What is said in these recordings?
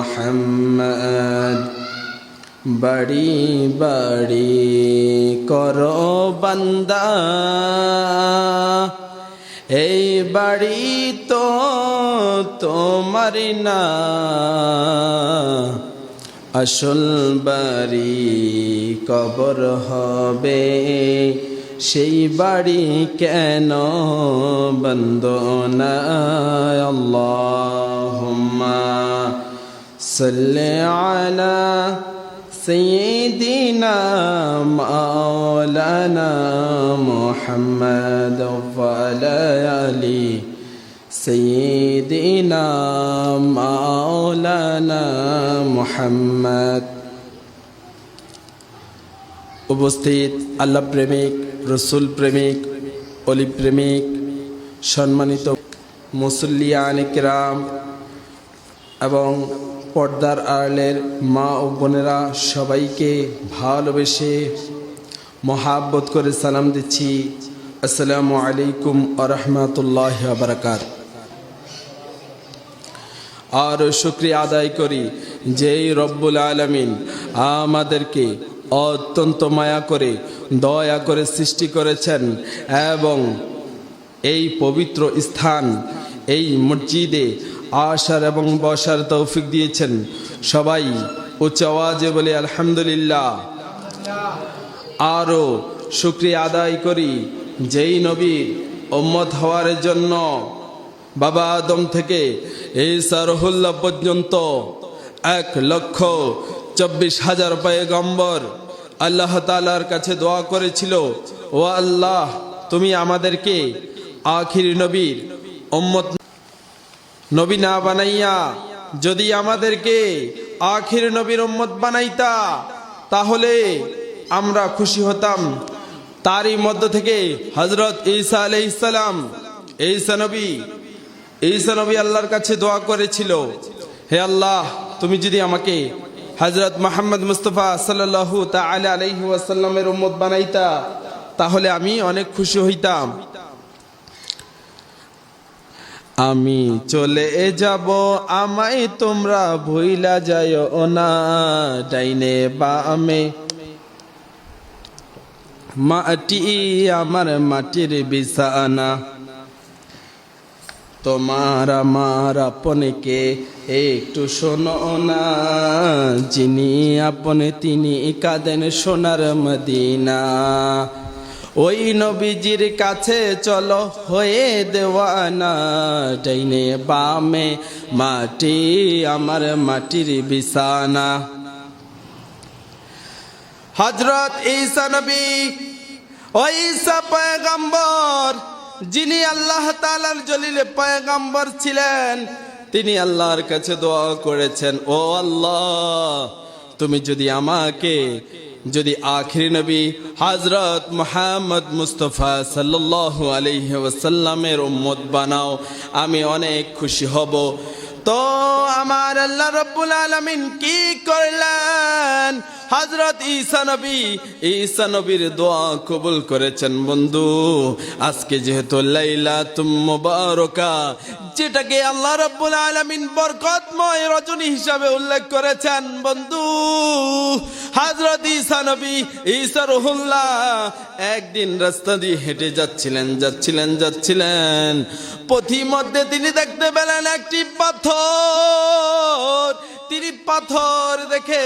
মুহাম্মদ বাড়ি বাড়ি করো বান্দা এই বাড়ি তো তোমার না আসল বাড়ি কবর হবে সেই বাড়ি কেন বন্দনা আল্লাহুম্মা সাল্লি আলা সাইয়্যিদিনা মাওলানা মুহাম্মদ ওয়া আলা আলি সাইয়্যিদিনা মাওলানা মুহাম্মদ। উপস্থিত আল্লাহ প্রেমিক, রসুল প্রেমিক, অলি প্রেমিক, সম্মানিত মুসল্লিয়ানে কিরাম এবং পর্দার আড়ালের মা ও বোনেরা, সবাইকে ভালোবেসে মহাব্বত করে সালাম দিচ্ছি। আসসালামু আলাইকুম ওয়া রাহমাতুল্লাহি ওয়া বারাকাতুহু। আর শুকরিয়া আদায় করি যেই রব্বুল আলামিন আমাদেরকে অত্যন্ত মায়া করে দয়া করে সৃষ্টি করেছেন এবং এই পবিত্র স্থান এই মসজিদে আসার এবং বসার তৌফিক দিয়েছেন। সবাই উচ্চ আওয়াজে বলে আলহামদুলিল্লাহ। আরও শুকরিয়া আদায় করি যেই নবীর উম্মত হওয়ার জন্য বাবা আদম থেকে ঈসা রুহুল্লাহ পর্যন্ত 1,24,000 পয়গম্বর আল্লাহ তাআলার কাছে দোয়া করেছিল, ও আল্লাহ তুমি আমাদেরকে আখিরি নবীর উম্মত নবী না বানাইয়া যদি আমাদেরকে আখিরি নবীর উম্মত বানাইতা তাহলে আমরা খুশি হতাম। তারই মধ্য থেকে হযরত ঈসা আলাইহিস সালাম ঈসা নবী আল্লাহর কাছে দোয়া করেছিল, হে আল্লাহ তুমি যদি আমাকে হযরত মুহাম্মদ মুস্তাফা সাল্লাল্লাহু তাআলা আলাইহি ওয়াসাল্লামের উম্মত বানাইতা তাহলে আমি অনেক খুশি হইতাম। আমি চলে যাব আমায় তোমরা ভুইলা যায়ও না, ডাইনে বামে মাটি আমার মাটির বিছানা, তোমার আমার আপনকে একটু শোনো না, যিনি আপনে তিনি কাঁদেন সোনার মদিনা। ওই নবীজির কাছে চলো হয়ে দেওয়ানা, ডাইনে বামে মাটি আমার মাটির বিছানা। হযরত ঈসা নবী ওই ঈসা পয়গম্বর যিনি আল্লাহ তাআলার জলিল পয়গম্বর ছিলেন, তিনি আল্লাহর কাছে দোয়া করেছেন, ও আল্লাহ তুমি যদি আমাকে যদি আখিরি নবী হযরত মুহাম্মদ মুস্তাফা সাল্লাল্লাহু আলাইহি ওয়াসাল্লামের উম্মত বানাও আমি অনেক খুশি হব। তো আমার আল্লাহ রাব্বুল আলামিন কি করলেন? হযরত ঈসা নবীর দোয়া কবুল করেছেন। বন্ধু, আজকে যেহেতু লাইলাতুম মুবারাকা, যেটাকে আল্লাহ রাব্বুল আলামিন বরকতময় রজনী হিসাবে উল্লেখ করেছেন, বন্ধু হযরত ঈসা রুহুল্লাহ একদিন রাস্তা দিয়ে হেঁটে যাচ্ছিলেন, পথিমধ্যে তিনি দেখতে পেলেন একটি পাথর। তিনি পাথর দেখে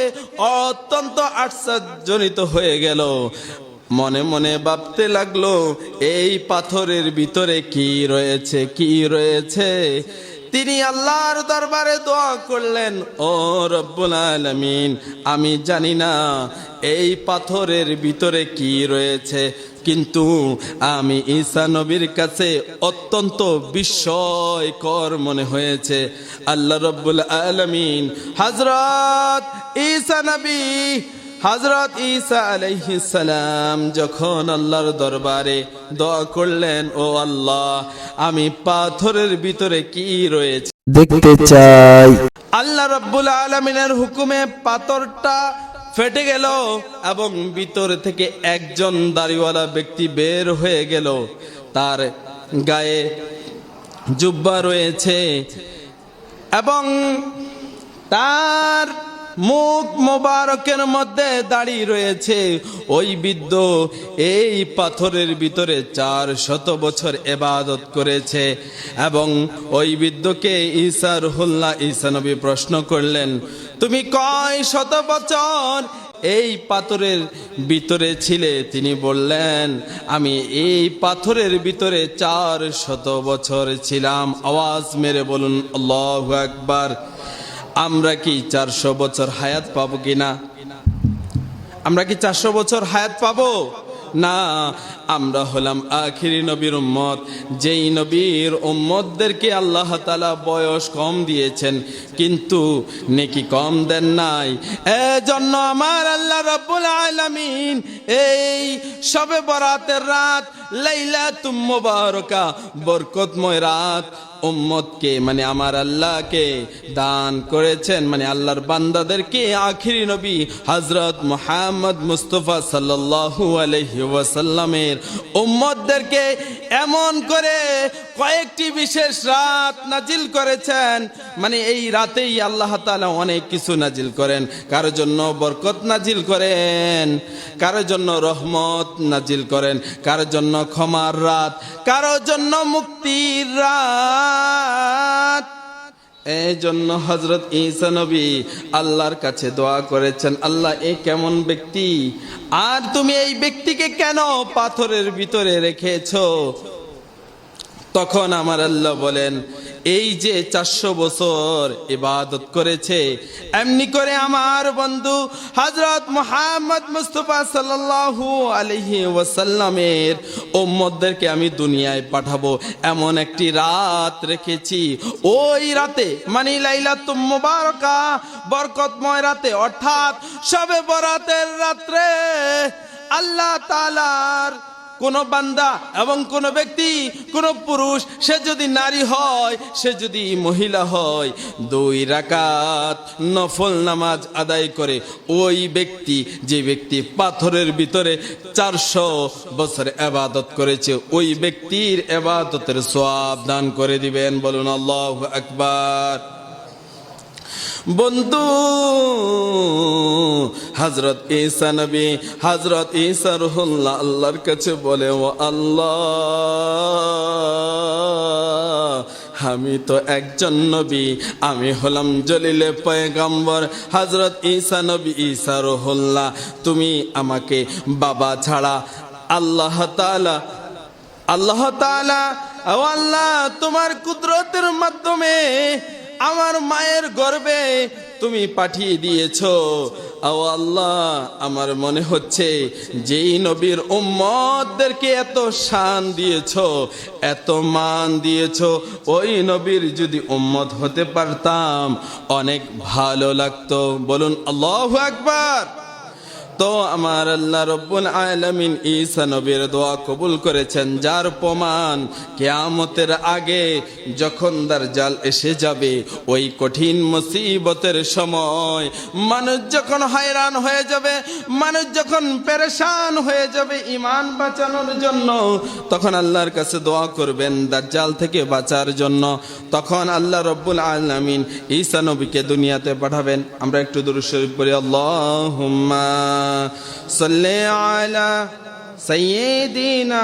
অত্যন্ত আশ্চর্যজনিত হয়ে গেল, মনে মনে ভাবতে লাগলো এই পাথরের ভিতরে কি রয়েছে। তিনি আল্লাহর দরবারে দোয়া করলেন, ও রব্বুল আলামিন আমি জানি না এই পাথরের ভিতরে কি রয়েছে, কিন্তু আমি ঈসা নবীর কাছে অত্যন্ত বিস্ময়কর মনে হয়েছে। আল্লাহ রব্বুল আলামিন হযরত ঈসা আলাইহিস সালাম যখন আল্লাহর দরবারে দোয়া করলেন, ও আল্লাহ আমি পাথরের ভিতরে কি রয়েছে দেখতে চাই। আল্লাহ রব্বুল আলামিনের হুকুমে পাথরটা ফেটে গেল এবং ভিতর থেকে একজন দাড়িওয়ালা ব্যক্তি বের হয়ে গেল। তার গায়ে জুব্বা রয়েছে এবং তার মুখ মোবারকের মধ্যে দাঁড়িয়ে রয়েছে ওই বৃদ্ধ এই পাথরের ভিতরে 400 বছর ইবাদত করেছে। এবং ওই বৃদ্ধকে ঈসা রুহুল্লাহ ঈসা নবী প্রশ্ন করলেন, তুমি কয় শত বছর এই পাথরের ভিতরে ছিলে? তিনি বললেন, আমি এই পাথরের ভিতরে 400 বছর ছিলাম। আওয়াজ মেরে বলুন আল্লাহু আকবার। আমরা কি 400 বছর হায়াত পাবো কিনা? আমরা কি 400 বছর হায়াত পাবো না? আমরা হলাম আখিরি নবীর উম্মত, যেই নবীর উম্মতদেরকে আল্লাহ তাআলা বয়স কম দিয়েছেন কিন্তু নেকি কম দেন নাই। এজন্য আমার আল্লাহ রাব্বুল আলামিন এই শবে বরাতের রাত, লাইলাতুম মুবারাকা, বরকতময় রাত উম্মতকে মানে আমার আল্লাহকে দান করেছেন, মানে আল্লাহর বান্দাদেরকে আখিরি নবী হযরত মুহাম্মদ মুস্তাফা সাল্লাল্লাহু আলাইহি ওয়াসাল্লামের উম্মতদেরকে এমন করে কয়েকটি বিশেষ রাত নাজিল করেছেন। মানে এই রাতেই আল্লাহ তাআলা অনেক কিছু নাজিল করেন। কারোর জন্য বরকত নাজিল করেন, কারোর জন্য রহমত নাজিল করেন, কারোর জন্য ক্ষমার রাত, কারোর জন্য মুক্তির রাত। এই জন্য হযরত ঈসা নবী আল্লাহর কাছে দোয়া করেছেন, আল্লাহ এ কেমন ব্যক্তি, আর তুমি এই ব্যক্তিকে কেন পাথরের ভিতরে রেখেছো? তখন আমার আল্লাহ বলেন, এই যে 400 বছর ইবাদত করেছে, এমনি করে আমার বন্ধু হযরত মুহাম্মদ মুস্তাফা সাল্লাল্লাহু আলাইহি ওয়াসাল্লামের উম্মতদেরকে আমি দুনিয়ায় পাঠাবো এমন একটি রাত রেখেছি। ওই রাতে মানে লাইলাতুম মুবারাকা, বরকতময় রাতে, অর্থাৎ শবে বরাতের রাত্রে আল্লাহ তাআলার কোন বান্দা এবং কোন ব্যক্তি, কোন পুরুষ, সে যদি নারী হয়, সে যদি মহিলা হয়, 2 রাকাত নফল নামাজ আদায় করে, ওই ব্যক্তি, যে ব্যক্তি পাথরের ভিতরে 400 বছর ইবাদত করেছে, ওই ব্যক্তির ইবাদতের সওয়াব দান করে দিবেন। বলুন আল্লাহু আকবার। বন্ধু হযরত ঈসা নবী, হযরত ঈসা রুহুল্লাহ আল্লাহর কাছে বলে, ও আল্লাহ, আমি তো একজন নবী, আমি হলাম জলিলে পয়গম্বর হযরত ঈসা নবী ঈসা রুহুল্লাহ। তুমি আমাকে বাবা ছাড়া আল্লাহ তাআলা ও আল্লাহ তোমার কুদরতের মাধ্যমে আমার মায়ের গর্ভে তুমি পাঠিয়ে দিয়েছো। ও আল্লাহ, আমার মনে হচ্ছে যেই নবীর উম্মতদেরকে এত শান দিয়েছো, এত মান দিয়েছো, ওই নবীর যদি উম্মত হতে পারতাম অনেক ভালো লাগতো। বলুন আল্লাহু আকবার। তো আমার আল্লাহ রব্বুল আলামিন ঈসা নবীর দোয়া কবুল করেছেন, যার প্রমাণ কিয়ামতের আগে যখন দাজ্জাল এসে যাবে, ওই কঠিন মুসিবতের সময় মানুষ যখন হয়রান হয়ে যাবে, মানুষ যখন পেরেশান হয়ে যাবে ঈমান বাঁচানোর জন্য, তখন আল্লাহর কাছে দোয়া করবেন দাজ্জাল থেকে বাঁচার জন্য। তখন আল্লাহ রব্বুল আলামিন ঈসা নবীকে দুনিয়াতে পাঠাবেন। আমরা একটু দুরূদ শরীফ পড়ি। আল্লাহুম্মা সাল্লি আলা সাইয়্যিদিনা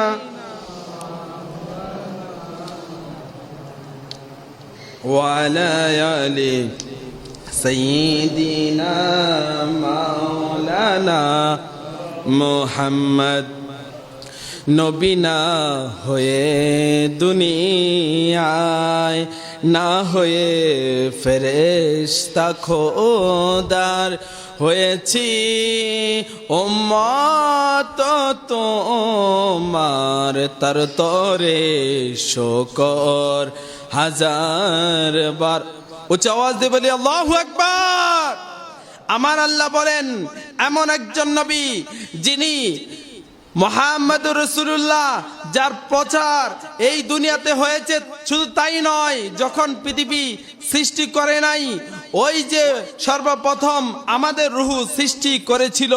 ওয়া আলা আলি সাইয়্যিদিনা মাওলানা মুহাম্মদ। নবী না হয়ে দুনিয়ায়, না হয়ে ফেরেশতা খোদার হয়েছি উম্মত তোমার, তার তরে শুকর হাজার বার। উচ্চ আওয়াজ দিয়ে বলি আল্লাহু আকবার। আমার আল্লাহ বলেন, এমন একজন নবী যিনি মুহাম্মদুর রাসূলুল্লাহ, যার প্রচার এই দুনিয়াতে হয়েছে, শুধু তাই নয়, যখন পৃথিবী সৃষ্টি করে নাই, ওই যে সর্বপ্রথম আমাদের রূহ সৃষ্টি করেছিল,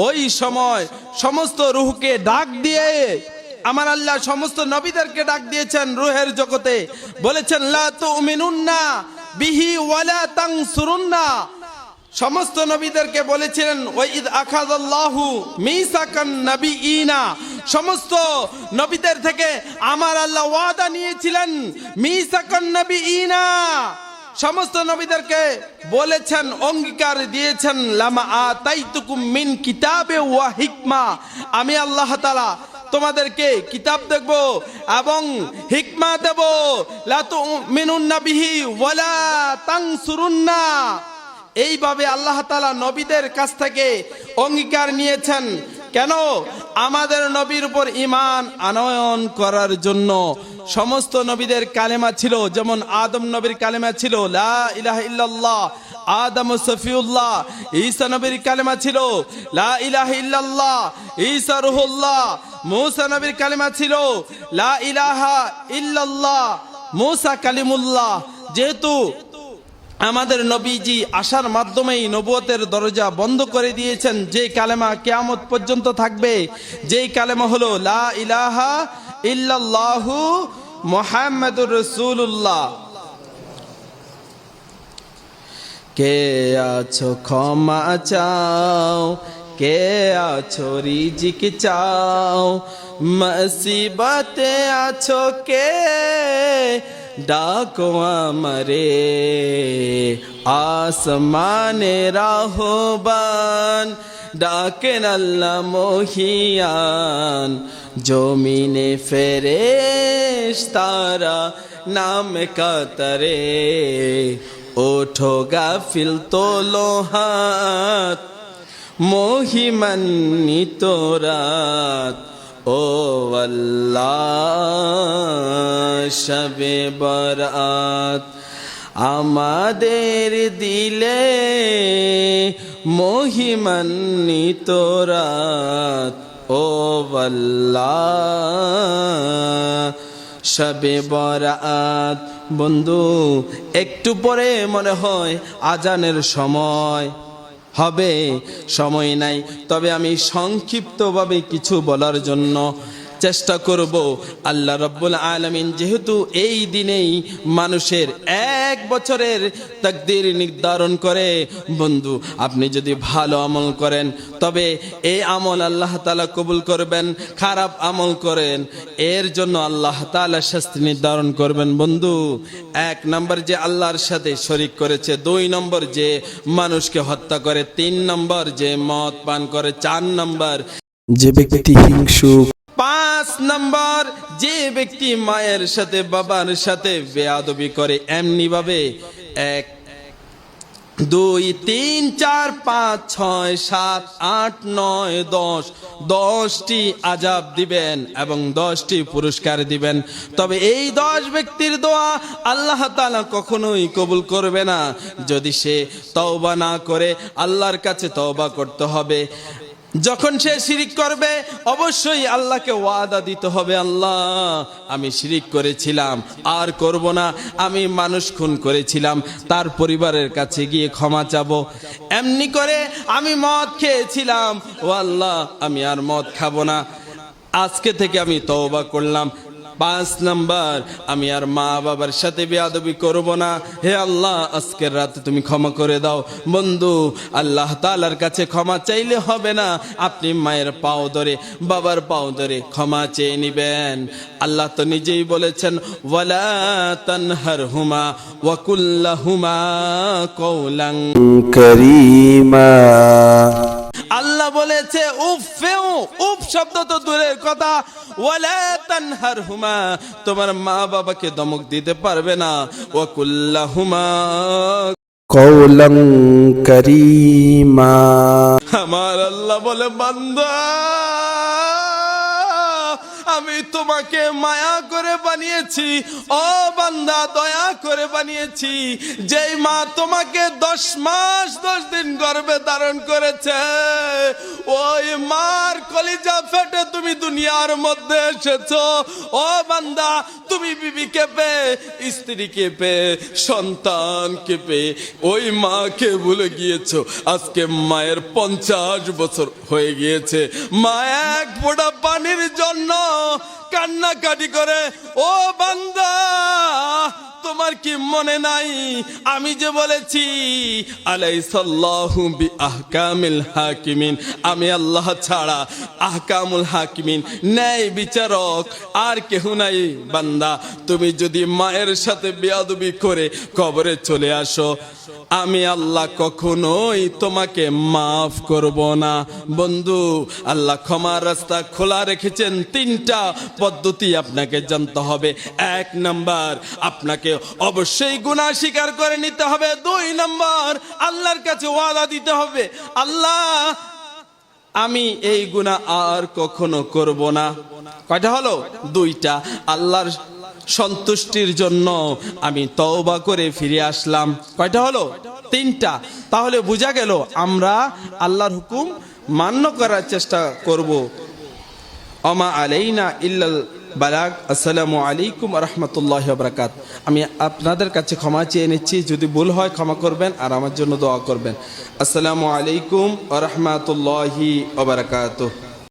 ওই সময় সমস্ত রূহকে ডাক দিয়ে আমার আল্লাহ সমস্ত নবীদেরকে ডাক দিয়েছেন রূহের জগতে। বলেছেন লা তুমিনুন্না বিহি ওয়ালা তানসুরুন্না, সমস্ত নবীদেরকে বলেছিলেন ওয়াইদ আখাযাল্লাহু মিসাকান নাবিয়িনা, সমস্ত নবীদের থেকে আমার আল্লাহ ওয়াদা নিয়েছিলেন মিসাকান নাবিয়িনা, সমস্ত নবীদেরকে বলেছেন, অঙ্গীকার দিয়েছেন, লামা আতাইতুকুম মিন কিতাবে ওয়া হিকমা, আমি আল্লাহ তাআলা তোমাদেরকে কিতাব দেব এবং হিকমা দেব, লা তুমিনুন্না বিহি ওয়ালা তানসুরুন্না। এইভাবে আল্লাহ তাআলা নবীদের কাছ থেকে অঙ্গীকার নিয়েছেন। কেন? আমাদের নবীর উপর ঈমান আনয়ন করার জন্য। সমস্ত নবীদের কালেমা ছিল, যেমন আদম নবীর কালেমা ছিল লা ইলাহা ইল্লাল্লাহ, আদম সফিউল্লাহ। ঈসা নবীর কালেমা ছিল লা ইলাহা ইল্লাল্লাহ, ঈসা রূহুল্লাহ। মূসা নবীর কালেমা ছিল লা ইলাহা ইল্লাল্লাহ, মূসা কালিমুল্লাহ। যেহেতু আমাদের নবীজি আসার মাধ্যমেই নবুয়তের দরজা বন্ধ করে দিয়েছেন, যে কালেমা কিয়ামত পর্যন্ত থাকবে, যেই কালেমা হলো লা ইলাহা ইল্লাল্লাহু মুহাম্মাদুর রাসূলুল্লাহ। কে আছো ক্ষমা চাও, কে আছো রিজিক চাও, মুসিবতে আছো কে ডাকো আমারে, আসমানে রাহবান ডাকেন আল্লাহ মহিয়ান, জমিনে ফেরেশতারা নাম কাতারে, ওঠো গাফিল তোলো হাত, মহিমান্বিত রাত, ও আল্লাহ শবে বরাত, আমাদের দিলে মহিমান্বিত রাত, ও আল্লাহ শবে বরাত। বন্ধু, একটু পরে মনে হয় আজানের সময় হবে, সময় নাই, তবে আমি সংক্ষিপ্তভাবে কিছু বলার জন্য চেষ্টা করব। আল্লাহ রাব্বুল আলামিন যেহেতু এই দিনেই মানুষের এক বছরের তাকদীর নির্ধারণ করে, বন্ধু আপনি যদি ভালো আমল করেন তবে এই আমল আল্লাহ তাআলা কবুল করবেন, খারাপ আমল করেন এর জন্য আল্লাহ তাআলা শাস্তি নির্ধারণ করবেন। বন্ধু, 1 নম্বর যে আল্লাহর সাথে শরীক করেছে, 2 নম্বর যে মানুষকে হত্যা করে, 3 নম্বর যে মদ পান করে, 4 নম্বর যে ব্যক্তি হিংসুক, 5 নম্বর যে ব্যক্তি মায়ের সাথে বাবার সাথে বেয়াদবি করে। এমনি ভাবে 1 2 3 4 5 6 7 8 9 10 10টি আযাব দিবেন এবং 10টি পুরস্কার দিবেন। তবে এই 10 ব্যক্তির দোয়া আল্লাহ তাআলা কখনোই কবুল করবে না যদি সে তওবা না করে। আল্লাহর কাছে তওবা করতে হবে। যখন সে শিরিক করবে অবশ্যই আল্লাহকে ওয়াদা দিতে হবে, আল্লাহ আমি শিরিক করেছিলাম আর করব না, আমি মানুষ খুন করেছিলাম, তার পরিবারের কাছে গিয়ে ক্ষমা চাবো। এমনি করে আমি মদ খেয়েছিলাম, ও আল্লাহ আমি আর মদ খাবো না, আজকে থেকে আমি তওবা করলাম। 5 নম্বর আমি আর মা বাবার সাথে বেয়াদবি করব না, হে আল্লাহ আজকের রাতে তুমি ক্ষমা করে দাও। বন্ধু, আল্লাহ তাআলার কাছে ক্ষমা চাইলে হবে না, আপনি মায়ের পাও ধরে বাবার পাও ধরে ক্ষমা চেয়ে নিবেন। আল্লাহ তো নিজেই বলেছেন ওয়ালা তানহারহুমা ওয়া কুল্লাহুমা কওলান করিমা। আল্লাহ বলেছে উফেও, উফ শব্দ তো দূরের কথা, ওয়ালা তানহারহুমা তোমার মা বাবাকে ধমক দিতে পারবে না, ওয়া কুল্লাহুমা কওলান করিমা। আমার আল্লাহ বলে বান্দা আমি তোমাকে মায়া করে বানিয়েছি, ও বান্দা দয়া করে বানিয়েছি। যেই মা তোমাকে 10 মাস 10 দিন গর্ভে ধারণ করেছে, ওই মার কলিজা ফেটে তুমি দুনিয়ার মধ্যে এসেছো। ও বান্দা তুমি বিবিকে পেয়ে, স্ত্রীকে পেয়ে, সন্তানকে পেয়ে ওই মাকে ভুলে গিয়েছো। আজকে মায়ের 50 বছর হয়ে গিয়েছে, মা এক ফোঁটা পানির জন্য কান্নাকাটি করে। ও বান্দা তোমার কি মনে নাই আমি যে বলেছি আলাইসাল্লাহু বিআহকামিল হাকিমিন, আমি আল্লাহ ছাড়া আহকামুল হাকিমিন ন্যায় বিচারক আর কেউ নাই। বান্দা তুমি যদি মায়ের সাথে বেয়াদবি করে কবরে চলে আসো, আমি আল্লাহ কখনোই তোমাকে মাফ করব না। বন্ধু, আল্লাহ ক্ষমার রাস্তা খোলা রেখেছেন। তিনটা পদ্ধতি আপনাকে জানতে হবে। 1 নাম্বার, আপনাকে অবশ্যই গুনাহ স্বীকার করে নিতে হবে। 2 নাম্বার, আল্লাহর কাছে ওয়াদা দিতে হবে, আল্লাহ আমি এই গুনাহ আর কখনো করব না। কয়টা হলো? 2টা। আল্লাহর সন্তুষ্টির জন্য আমি তওবা করে ফিরে আসলাম। কয়টা হলো? 3টা। তাহলে বোঝা গেল আমরা আল্লাহর হুকুম মান্য করার চেষ্টা করব। আমা আলাইনা ইল্লাল বালাগ। আসসালামু আলাইকুম ওয়া রাহমাতুল্লাহি ওয়া বারাকাতুহু। আমি আপনাদের কাছে ক্ষমা চেয়ে নিচ্ছি, যদি ভুল হয় ক্ষমা করবেন আর আমার জন্য দোয়া করবেন। আসসালামু আলাইকুম ওয়া রাহমাতুল্লাহি ওয়া বারাকাতুহু।